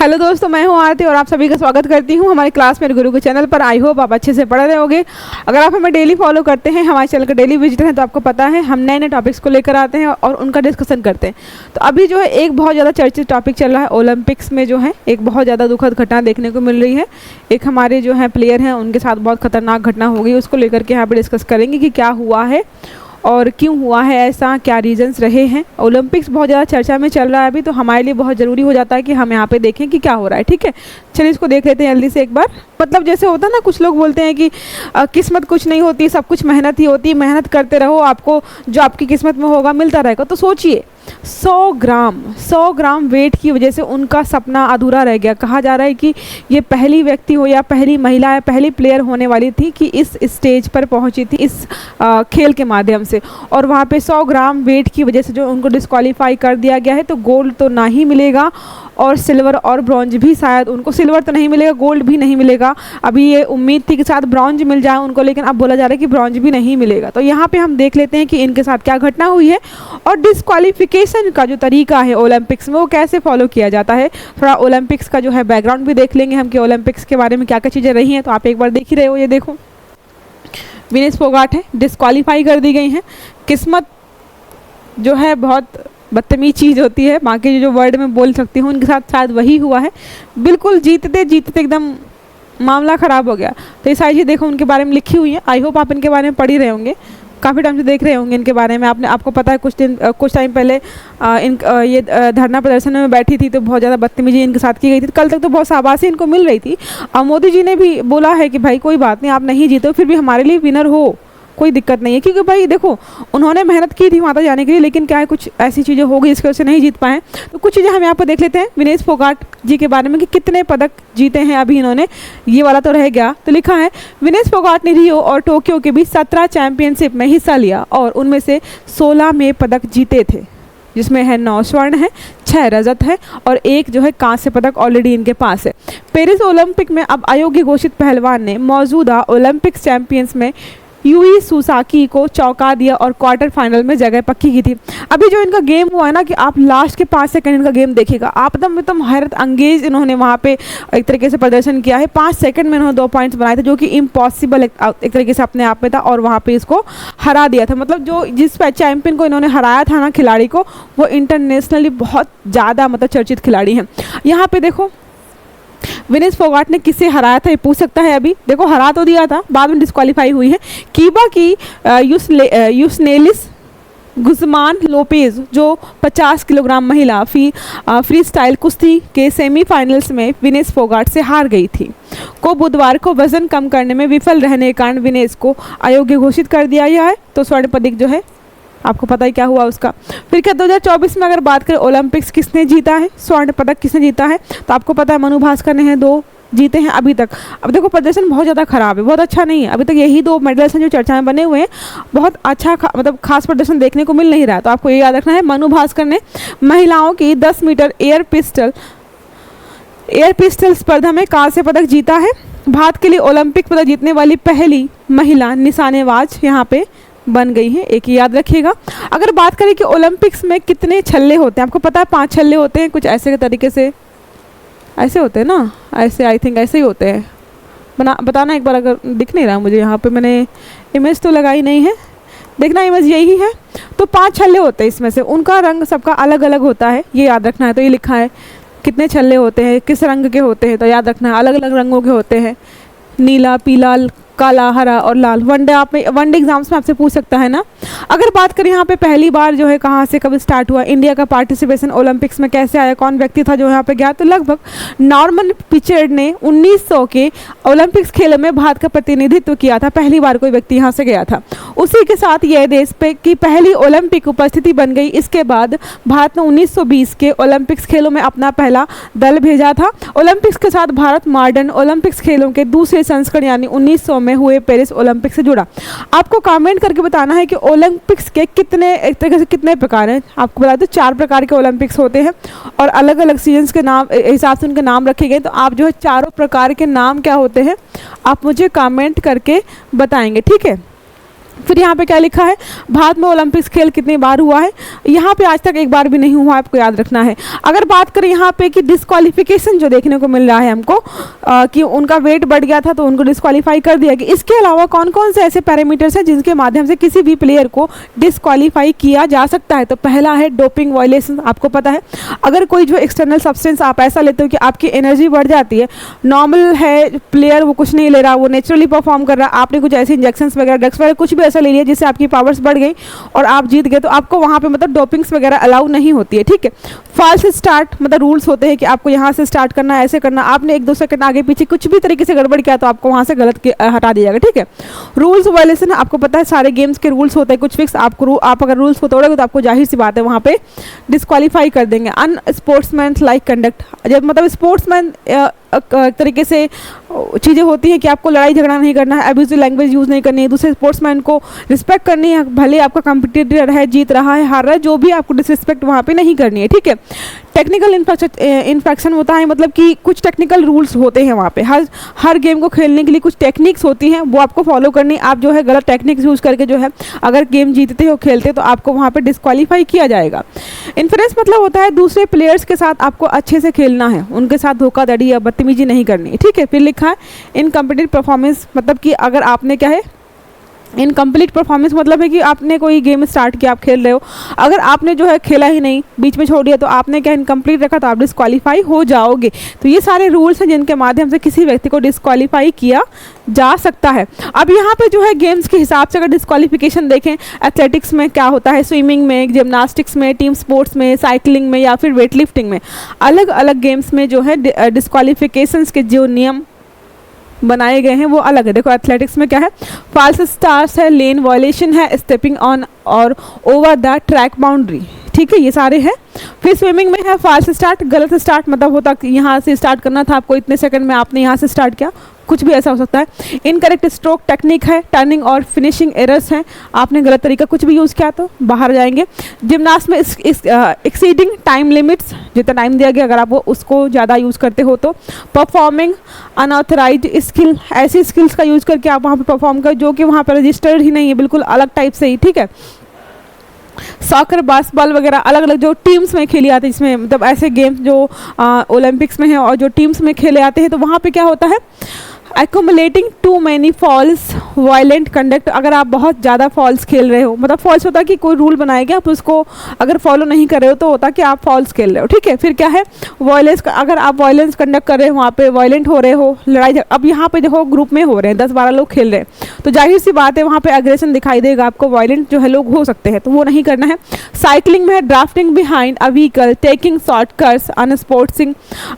Hello दोस्तों, मैं हूं आरती और आप सभी का स्वागत करती हूं हमारे क्लास मेरे गुरु के चैनल पर। आई होप आप अच्छे से पढ़ रहे होंगे। अगर आप हमें डेली फॉलो करते हैं, हमारे चैनल का डेली विजिटर हैं, तो आपको पता है हम नए नए टॉपिक्स को लेकर आते हैं और उनका डिस्कशन करते हैं। तो अभी जो है एक बहुत ज़्यादा चर्चित टॉपिक चल रहा है, ओलंपिक्स में जो है एक बहुत ज़्यादा दुखद घटना देखने को मिल रही है। एक हमारे जो है प्लेयर हैं, उनके साथ बहुत खतरनाक घटना हो गई। उसको लेकर के यहाँ पर डिस्कस करेंगे कि क्या हुआ है और क्यों हुआ है ऐसा, क्या रीजंस रहे हैं। ओलंपिक्स बहुत ज़्यादा चर्चा में चल रहा है अभी, तो हमारे लिए बहुत ज़रूरी हो जाता है कि हम यहाँ पे देखें कि क्या हो रहा है। ठीक है, चलिए इसको देख लेते हैं जल्दी से एक बार। मतलब जैसे होता है ना, कुछ लोग बोलते हैं कि किस्मत कुछ नहीं होती, सब कुछ मेहनत ही होती है, मेहनत करते रहो, आपको जो आपकी किस्मत में होगा मिलता रहेगा। तो सोचिए 100 ग्राम वेट की वजह से उनका सपना अधूरा रह गया। कहा जा रहा है कि ये पहली व्यक्ति हो या पहली महिला या पहली प्लेयर होने वाली थी कि इस स्टेज पर पहुंची थी इस खेल के माध्यम से, और वहाँ पे 100 ग्राम वेट की वजह से जो उनको डिस्क्वालीफाई कर दिया गया है। तो गोल्ड तो ना ही मिलेगा और सिल्वर और ब्रॉन्ज भी, शायद उनको सिल्वर तो नहीं मिलेगा, गोल्ड भी नहीं मिलेगा। अभी ये उम्मीद थी कि साथ ब्रॉन्ज मिल जाए उनको, लेकिन अब बोला जा रहा है कि ब्रॉन्ज भी नहीं मिलेगा। तो यहाँ पे हम देख लेते हैं कि इनके साथ क्या घटना हुई है और डिस्क्वालिफिकेशन का जो तरीका है ओलंपिक्स में वो कैसे फॉलो किया जाता है। थोड़ा ओलंपिक्स का जो है बैकग्राउंड भी देख लेंगे हम कि ओलंपिक्स के बारे में क्या क्या चीज़ें रही हैं। तो आप एक बार देख ही रहे हो, ये देखो विनेश फोगाट है, डिस्क्वालीफाई कर दी गई हैं। किस्मत जो है बहुत बदतमीज चीज़ होती है, बाकी जो वर्ड में बोल सकती हूँ, उनके साथ शायद वही हुआ है। बिल्कुल जीतते जीतते एकदम मामला ख़राब हो गया। तो ये सारी चीज़ देखो उनके बारे में लिखी हुई है। आई होप आप इनके बारे में पढ़ ही रहे होंगे, काफ़ी टाइम से देख रहे होंगे इनके बारे में। आपको पता है कुछ टाइम पहले ये धरना प्रदर्शन में बैठी थी, तो बहुत ज़्यादा बदतमीजी इनके साथ की गई थी। कल तक तो बहुत शाबाशी इनको मिल रही थी। और मोदी जी ने भी बोला है कि भाई कोई बात नहीं, आप नहीं जीते फिर भी हमारे लिए विनर हो, कोई दिक्कत नहीं है। क्योंकि भाई देखो उन्होंने मेहनत की थी वहाँ तक जाने के लिए, लेकिन क्या है कुछ ऐसी चीज़ें हो गई जिसकी वजह से नहीं जीत पाए। तो कुछ चीज़ें हम यहाँ पर देख लेते हैं विनेश फोगाट जी के बारे में कि कितने पदक जीते हैं अभी इन्होंने। ये वाला तो रह गया। तो लिखा है विनेश फोगाट ने रियो और टोक्यो के बीच 17 चैंपियनशिप में हिस्सा लिया और उनमें से 16 में पदक जीते थे, जिसमें है 9 स्वर्ण है, 6 रजत है और 1 जो है कांस्य पदक ऑलरेडी इनके पास है। पेरिस ओलंपिक में अब अयोग्य घोषित पहलवान ने मौजूदा ओलंपिक चैंपियंस में यूई सुसाकी को चौंका दिया और क्वार्टर फाइनल में जगह पक्की की थी। अभी जो इनका गेम हुआ है ना, कि आप लास्ट के 5 सेकंड इनका गेम देखिएगा, आप एकदम हैरत अंगेज इन्होंने वहाँ पे एक तरीके से प्रदर्शन किया है। 5 सेकंड में इन्होंने 2 पॉइंट्स बनाए थे, जो कि इम्पॉसिबल एक तरीके से अपने आप में था, और वहाँ पे इसको हरा दिया था। मतलब जो जिस चैंपियन को इन्होंने हराया था ना, खिलाड़ी को, वो इंटरनेशनली बहुत ज़्यादा मतलब चर्चित खिलाड़ी हैं। यहाँ पर देखो विनेश फोगाट ने किसे हराया था, ये पूछ सकता है। अभी देखो हरा तो दिया था, बाद में डिस्क्वालीफाई हुई है। कीबा की यूसनेलिस गुज़मान लोपेज, जो 50 किलोग्राम महिला फ्री स्टाइल कुश्ती के सेमीफाइनल्स में विनेश फोगाट से हार गई थी, को बुधवार को वजन कम करने में विफल रहने के कारण विनेश को अयोग्य घोषित कर दिया गया है। तो स्वर्ण पदक जो है आपको पता ही क्या हुआ उसका। फिर क्या 2024 में अगर बात करें ओलंपिक्स किसने जीता है, स्वर्ण पदक किसने जीता है, तो आपको पता है मनु भास्कर ने 2 जीते हैं अभी तक। अब देखो प्रदर्शन बहुत ज़्यादा खराब है, बहुत अच्छा नहीं है। अभी तक यही 2 मेडल्स हैं जो चर्चा में बने हुए हैं। बहुत अच्छा मतलब खास प्रदर्शन देखने को मिल नहीं रहा है। तो आपको ये याद रखना है, मनु भास्कर ने महिलाओं की 10 मीटर एयर पिस्टल स्पर्धा में कांस्य पदक जीता है। भारत के लिए ओलंपिक पदक जीतने वाली पहली महिला निशानेबाज यहाँ पे बन गई है, एक याद रखिएगा। अगर बात करें कि ओलंपिक्स में कितने छल्ले होते हैं, आपको पता है 5 छल्ले होते हैं, कुछ ऐसे के तरीके से ऐसे होते हैं ना, ऐसे आई थिंक ऐसे ही होते हैं। बताना एक बार, अगर दिख नहीं रहा मुझे यहाँ पे, मैंने इमेज तो लगाई नहीं है, देखना इमेज यही है। तो 5 छल्ले होते हैं, इसमें से उनका रंग सबका अलग अलग होता है, ये याद रखना है। तो ये लिखा है कितने छल्ले होते हैं, किस रंग के होते हैं, तो याद रखना है अलग अलग रंगों के होते हैं, नीला, पीला, काला, हरा और लाल। वनडे एग्जाम्स में आपसे पूछ सकता है ना। अगर बात करें यहाँ पे पहली बार जो है कहाँ से कब स्टार्ट हुआ, इंडिया का पार्टिसिपेशन ओलंपिक्स में कैसे आया, कौन व्यक्ति था जो यहाँ पे गया, तो लगभग नॉर्मन पिचर्ड ने 1900 के ओलंपिक्स खेलों में भारत का प्रतिनिधित्व किया था। पहली बार कोई व्यक्ति यहाँ से गया था। उसी के साथ यह देश पे की पहली ओलंपिक उपस्थिति बन गई। इसके बाद भारत ने 1920 के ओलंपिक्स खेलों में अपना पहला दल भेजा था। ओलंपिक्स के साथ भारत मॉडर्न ओलंपिक्स खेलों के दूसरे संस्करण यानी 1900 में हुए पेरिस ओलंपिक से जुड़ा। आपको कमेंट करके बताना है कि ओलंपिक्स के कितने एक तरीके से कितने प्रकार हैं। आपको बता दो 4 प्रकार के ओलंपिक्स होते हैं और अलग अलग सीजन्स के नाम हिसाब से उनके नाम रखे गए। तो आप जो है चारों प्रकार के नाम क्या होते हैं आप मुझे कमेंट करके बताएंगे, ठीक है। फिर यहाँ पे क्या लिखा है, भारत में ओलंपिक्स खेल कितनी बार हुआ है, यहाँ पे आज तक एक बार भी नहीं हुआ, आपको याद रखना है। अगर बात करें यहाँ पे कि डिस्क्वालिफिकेशन जो देखने को मिल रहा है हमको कि उनका वेट बढ़ गया था तो उनको डिस्क्वालीफाई कर दिया गया, इसके अलावा कौन कौन से ऐसे पैरामीटर्स हैं जिनके माध्यम से किसी भी प्लेयर को डिस्क्वालीफाई किया जा सकता है। तो पहला है डोपिंग वायलेशन, आपको पता है अगर कोई जो एक्सटर्नल सब्सटेंस आप ऐसा लेते हो कि आपकी एनर्जी बढ़ जाती है, नॉर्मल है प्लेयर वो कुछ नहीं ले रहा, वो नेचुरली परफॉर्म कर रहा, आपने कुछ ऐसे इंजेक्शंस वगैरह ड्रग्स वगैरह कुछ भी ऐसा ले लिया जिससे आपकी पावर्स बढ़ गई और आप जीत गए, तो आपको वहाँ पे मतलब डोपिंग्स वगैरह अलाउ नहीं होती है, ठीक है। फॉल्स स्टार्ट मतलब रूल्स होते हैं कि आपको यहाँ से स्टार्ट करना है, ऐसे करना, आपने 1-2 सेकंड आगे पीछे कुछ भी तरीके से गड़बड़ किया तो आपको वहाँ से गलत हटा दिया जाएगा, ठीक है। रूल्स वायलेशन आपको पता है सारे गेम्स के रूल्स होते हैं कुछ फिक्स, आप अगर रूल्स को तोड़ोगे तो आपको जाहिर सी बात है वहाँ पे डिस्क्वालीफाई कर देंगे। अनस्पोर्ट्समैन लाइक कंडक्ट, जब मतलब स्पोर्ट्समैन तरीके से चीज़ें होती हैं कि आपको लड़ाई झगड़ा नहीं करना है, अब्यूजिव लैंग्वेज यूज़ नहीं करनी है, दूसरे स्पोर्ट्समैन को रिस्पेक्ट करनी है, भले आपका कंपटीटर है, जीत रहा है, हार रहा है, जो भी आपको डिसरिस्पेक्ट वहाँ पे नहीं करनी है, ठीक है। टेक्निकल इन्फेक्शन होता है, मतलब कि कुछ टेक्निकल रूल्स होते हैं वहाँ पे, हर गेम को खेलने के लिए कुछ टेक्निक्स होती हैं वो आपको फॉलो करनी, आप जो है गलत टेक्निक्स यूज़ करके जो है अगर गेम जीतते हो खेलते तो आपको वहाँ पे डिस्क्वालीफाई किया जाएगा। इन्फ्लुएंस मतलब होता है दूसरे प्लेयर्स के साथ आपको अच्छे से खेलना है, उनके साथ धोखाधड़ी या बदतमीजी नहीं करनी है, ठीक है। फिर लिखा है इनकम्प्लीट परफॉर्मेंस, मतलब कि अगर आपने क्या है इनकम्प्लीट परफॉर्मेंस मतलब है कि आपने कोई गेम स्टार्ट किया, आप खेल रहे हो, अगर आपने जो है खेला ही नहीं, बीच में छोड़ दिया, तो आपने क्या इनकम्प्लीट रखा तो आप डिस्क्वालीफाई हो जाओगे। तो ये सारे रूल्स हैं जिनके माध्यम से किसी व्यक्ति को डिस्क्वालीफाई किया जा सकता है। अब यहाँ पे जो है गेम्स के हिसाब से अगर डिस्क्वालिफिकेशन देखें, एथलेटिक्स में क्या होता है, स्विमिंग में, जिम्नास्टिक्स में, टीम स्पोर्ट्स में, साइकिलिंग में या फिर वेट लिफ्टिंग में, अलग अलग गेम्स में जो है डिस्क्वालिफिकेशंस के जो नियम बनाए गए हैं वो अलग है। देखो एथलेटिक्स में क्या है, फॉल्स स्टार्ट्स है, लेन वायलेशन है, स्टेपिंग ऑन और ओवर द ट्रैक बाउंड्री, ठीक है, ये सारे हैं। फिर स्विमिंग में है फॉल्स स्टार्ट, गलत स्टार्ट मतलब होता कि यहाँ से स्टार्ट करना था आपको इतने सेकंड में, आपने यहाँ से स्टार्ट किया, कुछ भी ऐसा हो सकता है। इनकरेक्ट स्ट्रोक टेक्निक है, टर्निंग और फिनिशिंग एरर्स हैं, आपने गलत तरीका कुछ भी यूज़ किया तो बाहर जाएंगे। जिम्नास्ट में एक्सीडिंग टाइम लिमिट्स, जितना टाइम दिया गया अगर आप वो उसको ज़्यादा यूज़ करते हो तो। परफॉर्मिंग अनऑथराइज्ड स्किल, ऐसी स्किल्स का यूज़ करके आप वहाँ पर परफॉर्म कर जो कि वहाँ पर रजिस्टर्ड ही नहीं है, बिल्कुल अलग टाइप से ही, ठीक है। सॉकर, बास्केटबॉल वगैरह अलग अलग जो टीम्स में खेली आती है, जिसमें मतलब ऐसे गेम्स जो ओलंपिक्स में हैं और जो टीम्स में खेले आते हैं, तो वहाँ पे क्या होता है, accumulating too many false violent conduct, अगर आप बहुत ज़्यादा फॉल्स खेल रहे हो, मतलब फॉल्स होता है कि कोई रूल बनाया गया आप उसको अगर फॉलो नहीं कर रहे हो तो होता है कि आप फॉल्स खेल रहे हो, ठीक है। फिर क्या है वायलेंस, अगर आप वायलेंस कंडक्ट कर रहे हो, वहाँ पे वायलेंट हो रहे हो, लड़ाई, अब यहाँ पे देखो ग्रुप में हो रहे हैं, 10-12 लोग खेल रहे हैं, तो जाहिर सी बात है वहाँ पे एग्रेशन दिखाई देगा आपको, वायलेंट जो है लोग हो सकते हैं, तो वो नहीं करना है। साइकिलिंग में है drafting behind a vehicle, taking shortcuts,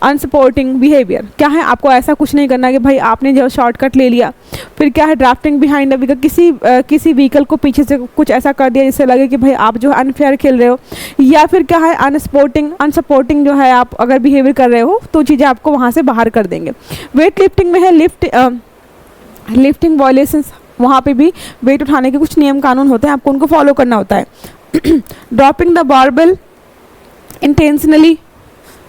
unsupporting behavior, क्या है आपको ऐसा कुछ नहीं करना कि भाई आपने जो शॉर्टकट ले लिया। फिर क्या है ड्राफ्टिंग बिहाइंड अ व्हीकल, किसी व्हीकल को पीछे से कुछ ऐसा कर दिया जिससे लगे कि भाई आप जो है अनफेयर खेल रहे हो। या फिर क्या है अनसपोर्टिंग जो है आप अगर बिहेवियर कर रहे हो तो चीज़ें आपको वहाँ से बाहर कर देंगे। वेट लिफ्टिंग में है लिफ्टिंग वायलेशंस, वहाँ पे भी वेट उठाने के कुछ नियम कानून होते हैं, आपको उनको फॉलो करना होता है। ड्रॉपिंग द बारबेल इंटेंशनली,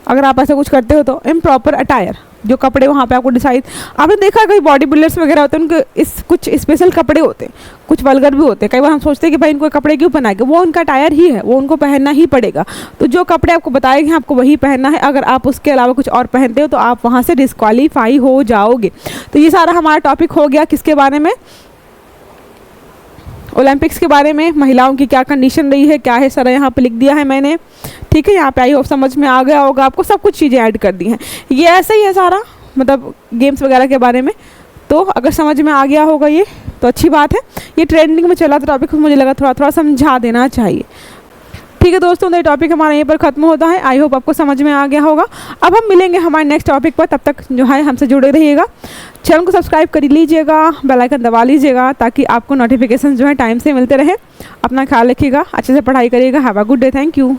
अगर आप ऐसा कुछ करते हो तो। इम्प्रॉपर अटायर, जो कपड़े वहाँ पे आपको डिसाइड, आपने देखा कई बॉडी बिल्डर्स वगैरह होते हैं उनके कुछ स्पेशल कपड़े होते हैं, कुछ वल्गर भी होते हैं, कई बार हम सोचते हैं कि भाई इनको कपड़े क्यों पहनाएंगे, वो उनका अटायर ही है, वो उनको पहनना ही पड़ेगा, तो जो कपड़े आपको बताए गए आपको वही पहनना है, अगर आप उसके अलावा कुछ और पहनते हो तो आप वहाँ से डिस्क्वालीफाई हो जाओगे। तो ये सारा हमारा टॉपिक हो गया किसके बारे में, ओलंपिक्स के बारे में, महिलाओं की क्या कंडीशन रही है, क्या है सारा यहाँ पे लिख दिया है मैंने, ठीक है। यहाँ पे आई होप समझ में आ गया होगा आपको, सब कुछ चीज़ें ऐड कर दी हैं, ये ऐसा ही है सारा, मतलब गेम्स वगैरह के बारे में। तो अगर समझ में आ गया होगा ये तो अच्छी बात है, ये ट्रेंडिंग में चला था टॉपिक, मुझे लगा थोड़ा समझा देना चाहिए, ठीक है दोस्तों। तो ये टॉपिक हमारा यहीं पर खत्म होता है, आई होप आपको समझ में आ गया होगा। अब हम मिलेंगे हमारे नेक्स्ट टॉपिक पर, तब तक जो है हमसे जुड़े रहिएगा, चैनल को सब्सक्राइब कर लीजिएगा, बेल आइकन दबा लीजिएगा ताकि आपको नोटिफिकेशन जो है टाइम से मिलते रहे। अपना ख्याल रखिएगा, अच्छे से पढ़ाई करिएगा, have a good day, thank you.